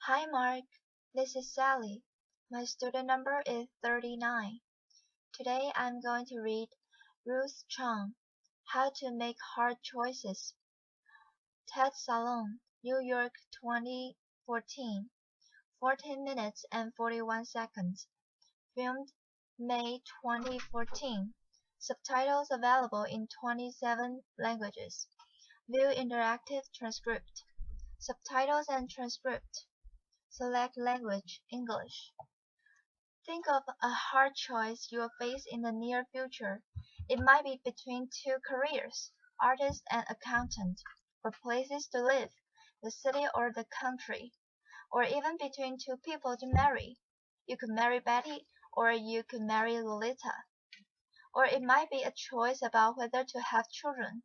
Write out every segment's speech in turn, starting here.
Hi Mark, this is Sally. My student number is 39. Today I'm going to read Ruth Chang, How to Make Hard Choices. TED Salon, New York 2014, 14 minutes and 41 seconds. Filmed May 2014. Subtitles available in 27 languages. View interactive transcript. Subtitles and transcript. Select language, English. Think of a hard choice you will face in the near future. It might be between two careers, artist and accountant, or places to live, the city or the country, or even between two people to marry. You could marry Betty, or you could marry Lolita. Or it might be a choice about whether to have children,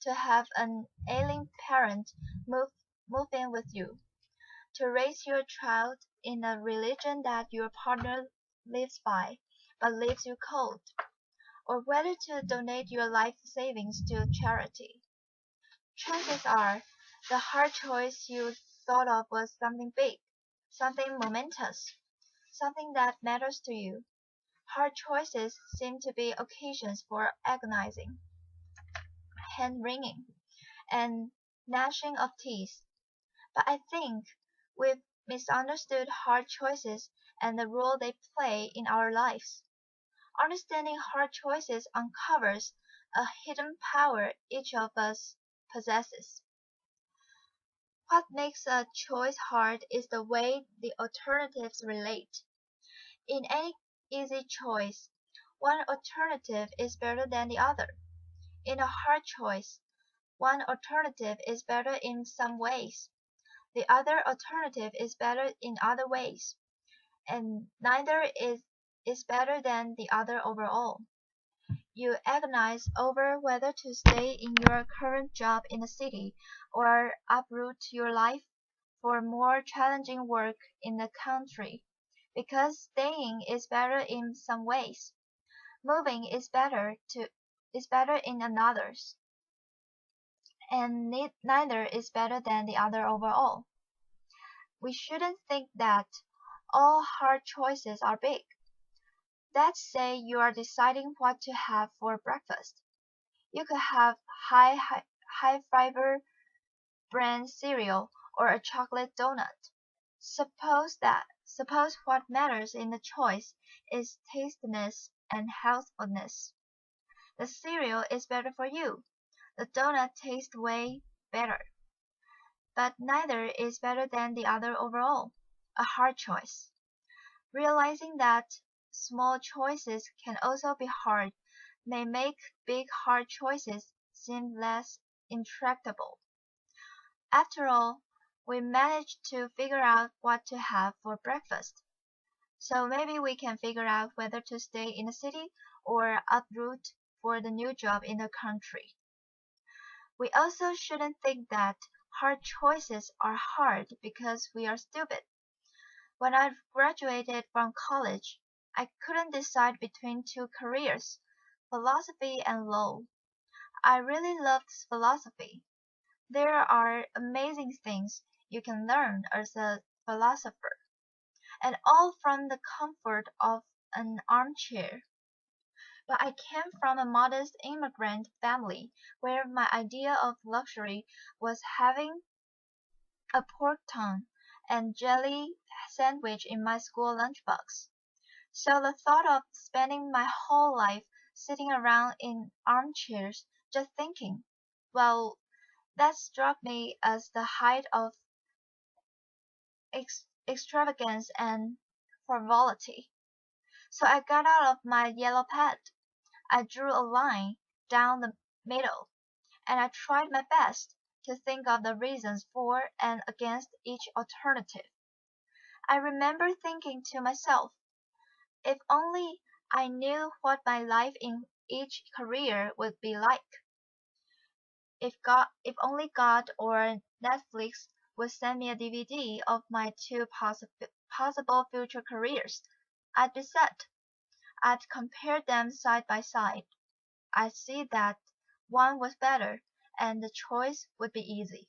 to have an ailing parent move, move in with you, to raise your child in a religion that your partner lives by, but leaves you cold, or whether to donate your life savings to charity. Chances are, the hard choice you thought of was something big, something momentous, something that matters to you. Hard choices seem to be occasions for agonizing, hand-wringing, and gnashing of teeth. But I think we've misunderstood hard choices and the role they play in our lives. Understanding hard choices uncovers a hidden power each of us possesses. What makes a choice hard is the way the alternatives relate. In any easy choice, one alternative is better than the other. In a hard choice, one alternative is better in some ways. The other alternative is better in other ways, and neither is better than the other overall. You agonize over whether to stay in your current job in the city or uproot your life for more challenging work in the country, because staying is better in some ways. Moving is better in others, and neither is better than the other overall. We shouldn't think that all hard choices are big. Let's say you are deciding what to have for breakfast. You could have high fiber bran cereal or a chocolate donut. Suppose what matters in the choice is tastiness and healthfulness. The cereal is better for you. The donut tastes way better. But neither is better than the other overall. A hard choice. Realizing that small choices can also be hard may make big hard choices seem less intractable. After all, we managed to figure out what to have for breakfast. So maybe we can figure out whether to stay in the city or uproot for the new job in the country. We also shouldn't think that hard choices are hard because we are stupid. When I graduated from college, I couldn't decide between two careers, philosophy and law. I really loved philosophy. There are amazing things you can learn as a philosopher, and all from the comfort of an armchair. But I came from a modest immigrant family where my idea of luxury was having a pork tongue and jelly sandwich in my school lunchbox. So the thought of spending my whole life sitting around in armchairs just thinking, well, that struck me as the height of extravagance and frivolity. So I got out of my yellow pad. I drew a line down the middle, and I tried my best to think of the reasons for and against each alternative. I remember thinking to myself, if only I knew what my life in each career would be like. If only God or Netflix would send me a DVD of my two possible future careers, I'd be set. I'd compare them side by side. I'd see that one was better and the choice would be easy.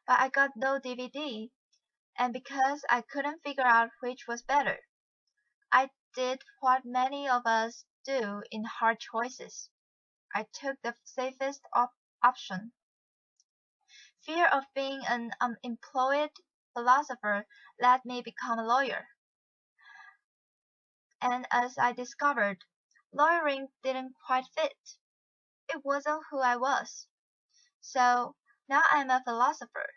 But I got no DVD. And because I couldn't figure out which was better, I did what many of us do in hard choices. I took the safest option. Fear of being an unemployed philosopher let me become a lawyer. And as I discovered, lawyering didn't quite fit. It wasn't who I was. So now I'm a philosopher,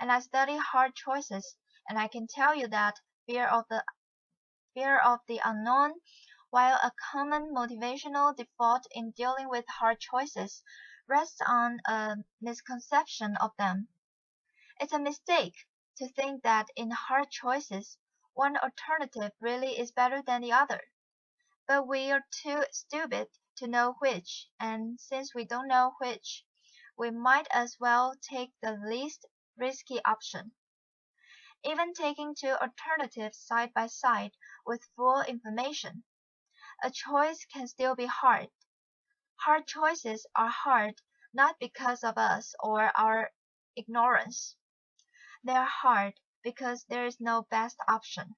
and I study hard choices, and I can tell you that fear of the unknown, while a common motivational default in dealing with hard choices, rests on a misconception of them. It's a mistake to think that in hard choices, one alternative really is better than the other. But we are too stupid to know which, and since we don't know which, we might as well take the least risky option. Even taking two alternatives side by side with full information, a choice can still be hard. Hard choices are hard not because of us or our ignorance. They are hard because there is no best option.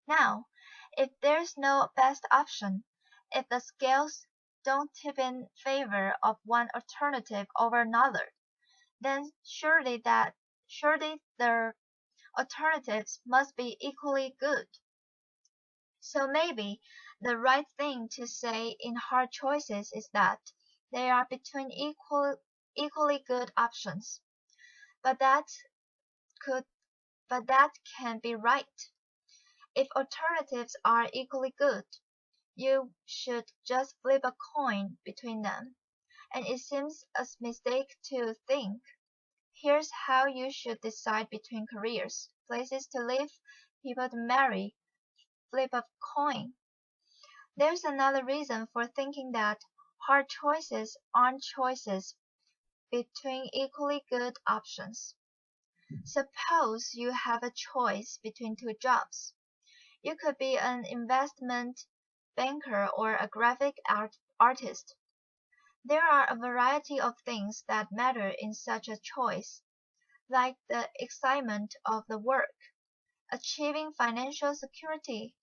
Now, if there's no best option, if the scales don't tip in favor of one alternative over another, then surely the alternatives must be equally good. So maybe the right thing to say in hard choices is that they are between equally good options. But could that can be right. If alternatives are equally good, you should just flip a coin between them. And it seems a mistake to think, here's how you should decide between careers, places to live, people to marry, flip a coin. There's another reason for thinking that hard choices aren't choices between equally good options. Suppose you have a choice between two jobs. You could be an investment banker or a graphic artist. There are a variety of things that matter in such a choice, like the excitement of the work, achieving financial security,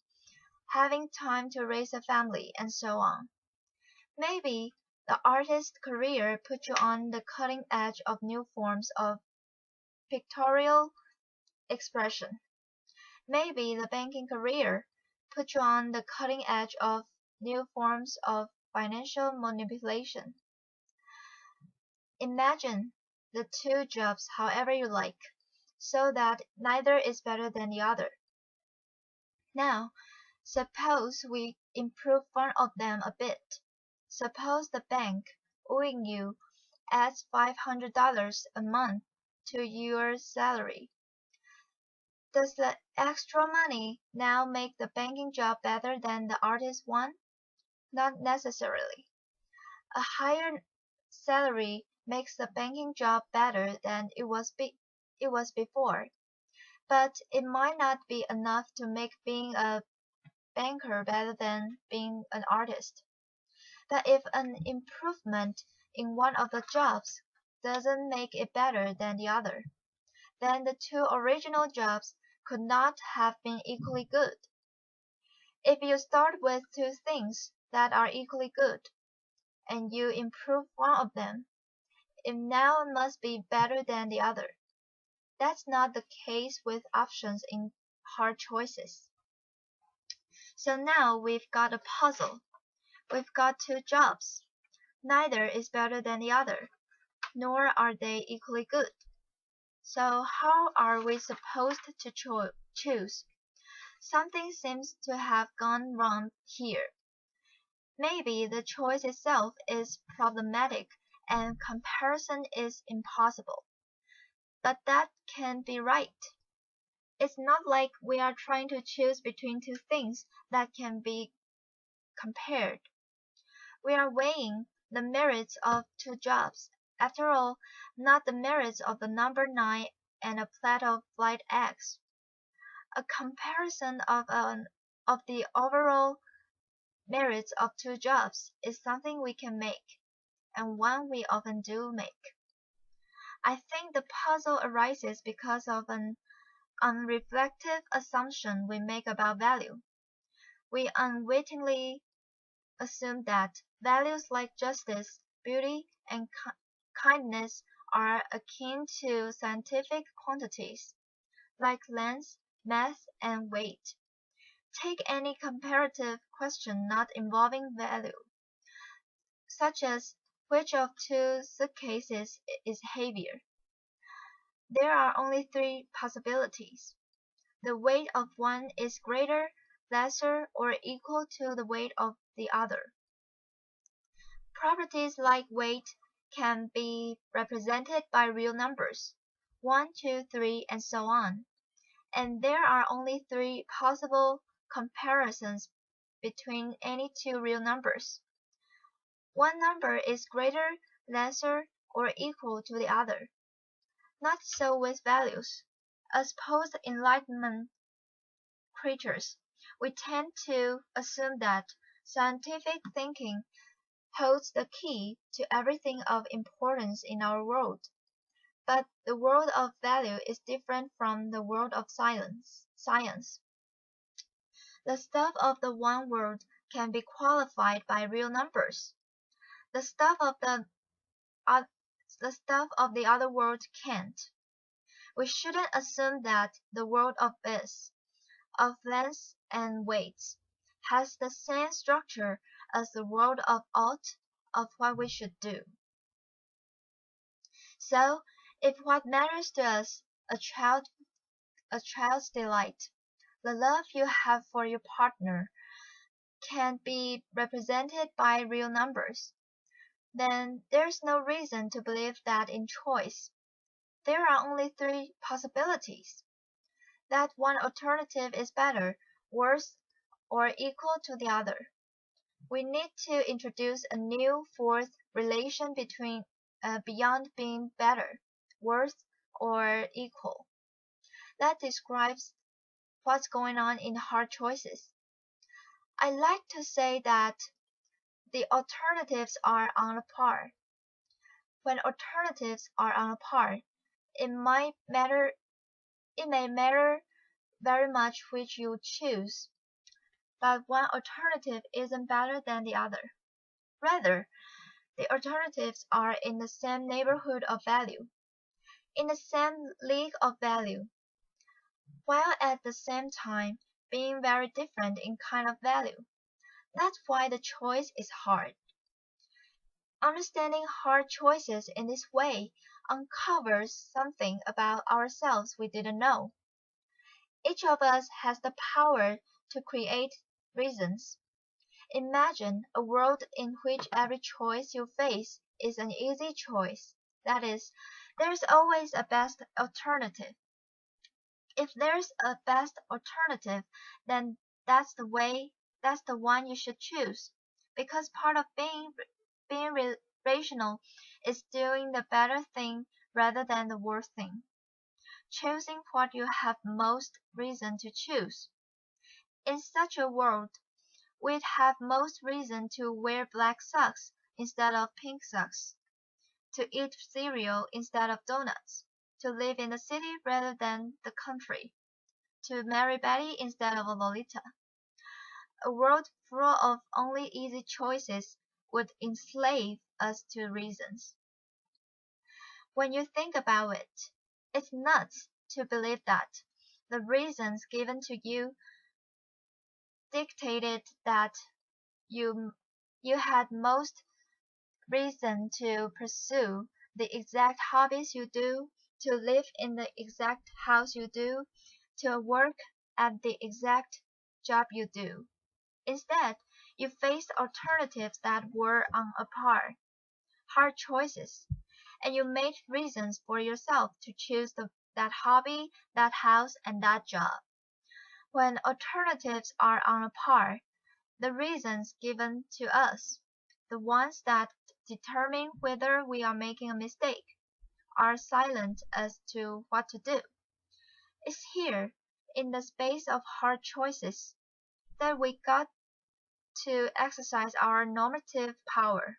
having time to raise a family, and so on. Maybe the artist career puts you on the cutting edge of new forms of pictorial expression. Maybe the banking career puts you on the cutting edge of new forms of financial manipulation. Imagine the two jobs however you like, so that neither is better than the other. Now, suppose we improve one of them a bit. Suppose the bank, owing you, adds $500 a month to your salary. Does the extra money now make the banking job better than the artist one? Not necessarily. A higher salary makes the banking job better than it was before, but it might not be enough to make being a banker better than being an artist. But if an improvement in one of the jobs doesn't make it better than the other, then the two original jobs could not have been equally good. If you start with two things that are equally good, and you improve one of them, it now must be better than the other. That's not the case with options in hard choices. So now we've got a puzzle. We've got two jobs. Neither is better than the other, nor are they equally good. So how are we supposed to choose? Something seems to have gone wrong here. Maybe the choice itself is problematic and comparison is impossible. But that can't be right. It's not like we are trying to choose between two things that can be compared. We are weighing the merits of two jobs. After all, not the merits of the number 9 and a plate of fried eggs. A comparison of the overall merits of two jobs is something we can make, and one we often do make. I think the puzzle arises because of an unreflective assumption we make about value. We unwittingly assume that values like justice, beauty, and kindness are akin to scientific quantities, like length, mass, and weight. Take any comparative question not involving value, such as which of two suitcases is heavier. There are only three possibilities. The weight of one is greater, lesser, or equal to the weight of the other. Properties like weight can be represented by real numbers, 1, 2, 3, and so on, and there are only three possible comparisons between any two real numbers. One number is greater, lesser, or equal to the other. Not so with values. As post-enlightenment creatures, we tend to assume that scientific thinking holds the key to everything of importance in our world. But the world of value is different from the world of science. The stuff of the one world can be qualified by real numbers. The stuff of oth- the stuff of the other world can't. We shouldn't assume that the world of is, of length and weights, has the same structure as the world of ought, of what we should do. So, if what matters to us, a child's delight, the love you have for your partner, can be represented by real numbers, then there's no reason to believe that in choice there are only three possibilities, that one alternative is better, worse, or equal to the other. We need to introduce a new fourth relation beyond being better, worse, or equal. That describes what's going on in hard choices. I like to say that the alternatives are on a par. When alternatives are on a par, it might matter it may matter very much which you choose, but one alternative isn't better than the other. Rather, the alternatives are in the same neighborhood of value, in the same league of value, while at the same time being very different in kind of value. That's why the choice is hard. Understanding hard choices in this way uncovers something about ourselves we didn't know. Each of us has the power to create reasons. Imagine a world in which every choice you face is an easy choice. That is, there's always a best alternative. If there's a best alternative, then that's the one you should choose. Because part of being rational is doing the better thing rather than the worse thing. Choosing what you have most reason to choose. In such a world, we'd have most reason to wear black socks instead of pink socks, to eat cereal instead of donuts, to live in the city rather than the country, to marry Betty instead of a Lolita. A world full of only easy choices would enslave us to reasons. When you think about it, it's nuts to believe that the reasons given to you dictated that you you had most reason to pursue the exact hobbies you do, to live in the exact house you do, to work at the exact job you do. Instead, you faced alternatives that were on a par, hard choices, and you made reasons for yourself to choose that hobby, that house, and that job. When alternatives are on a par, the reasons given to us, the ones that determine whether we are making a mistake, are silent as to what to do. It's here, in the space of hard choices, that we got to exercise our normative power.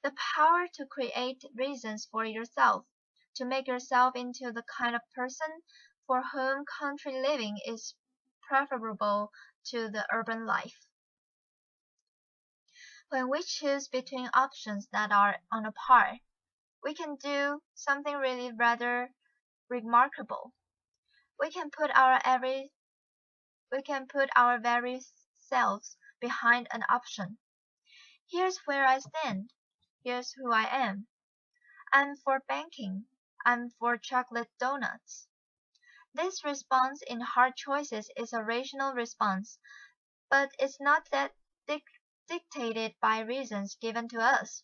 The power to create reasons for yourself, to make yourself into the kind of person for whom country living is preferable to the urban life. When we choose between options that are on a par, we can do something really rather remarkable. We can put our very selves behind an option. Here's where I stand. Here's who I am. I'm for banking. I'm for chocolate donuts. This response in hard choices is a rational response, but it's not that dictated by reasons given to us.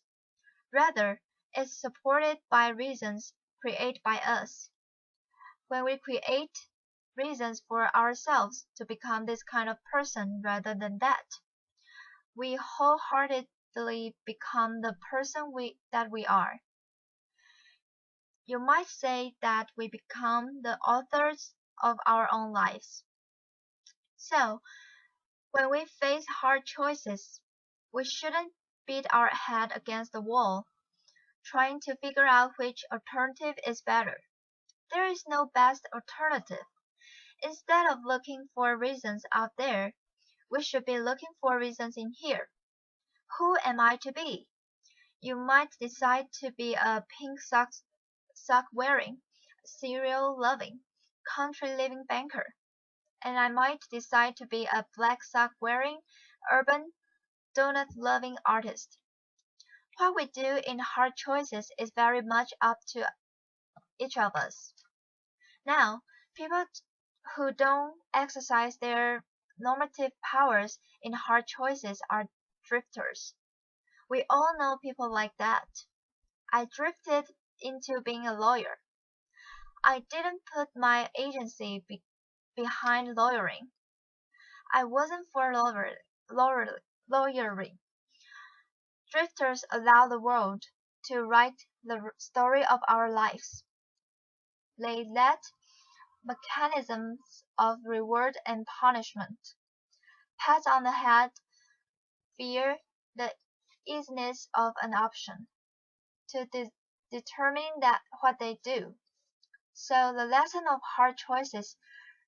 Rather, it's supported by reasons created by us. When we create reasons for ourselves to become this kind of person rather than that, we wholeheartedly become the person that we are. You might say that we become the authors of our own lives. So, when we face hard choices, we shouldn't beat our head against the wall, trying to figure out which alternative is better. There is no best alternative. Instead of looking for reasons out there, we should be looking for reasons in here. Who am I to be? You might decide to be a pink sock wearing, cereal loving, country living banker. And I might decide to be a black sock wearing, urban, donut loving artist. What we do in hard choices is very much up to each of us. Now, people who don't exercise their normative powers in hard choices are drifters. We all know people like that. I drifted into being a lawyer. I didn't put my agency behind lawyering. I wasn't for lawyering. Drifters allow the world to write the story of our lives. They let mechanisms of reward and punishment, pats on the head, fear, the easiness of an option, to determine what they do. So the lesson of hard choices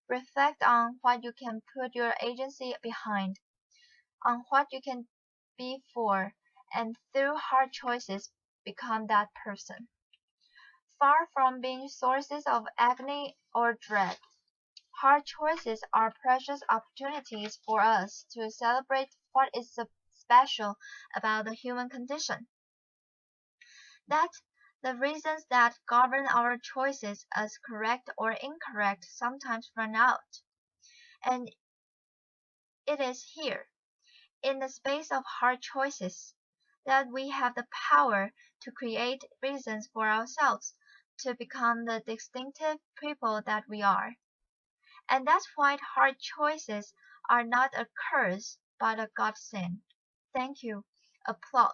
reflect on what you can put your agency behind, on what you can be for, and through hard choices become that person. Far from being sources of agony or dread, hard choices are precious opportunities for us to celebrate what is so special about the human condition. That the reasons that govern our choices as correct or incorrect sometimes run out. And it is here, in the space of hard choices, that we have the power to create reasons for ourselves to become the distinctive people that we are. And that's why hard choices are not a curse but a godsend. Thank you. Applause.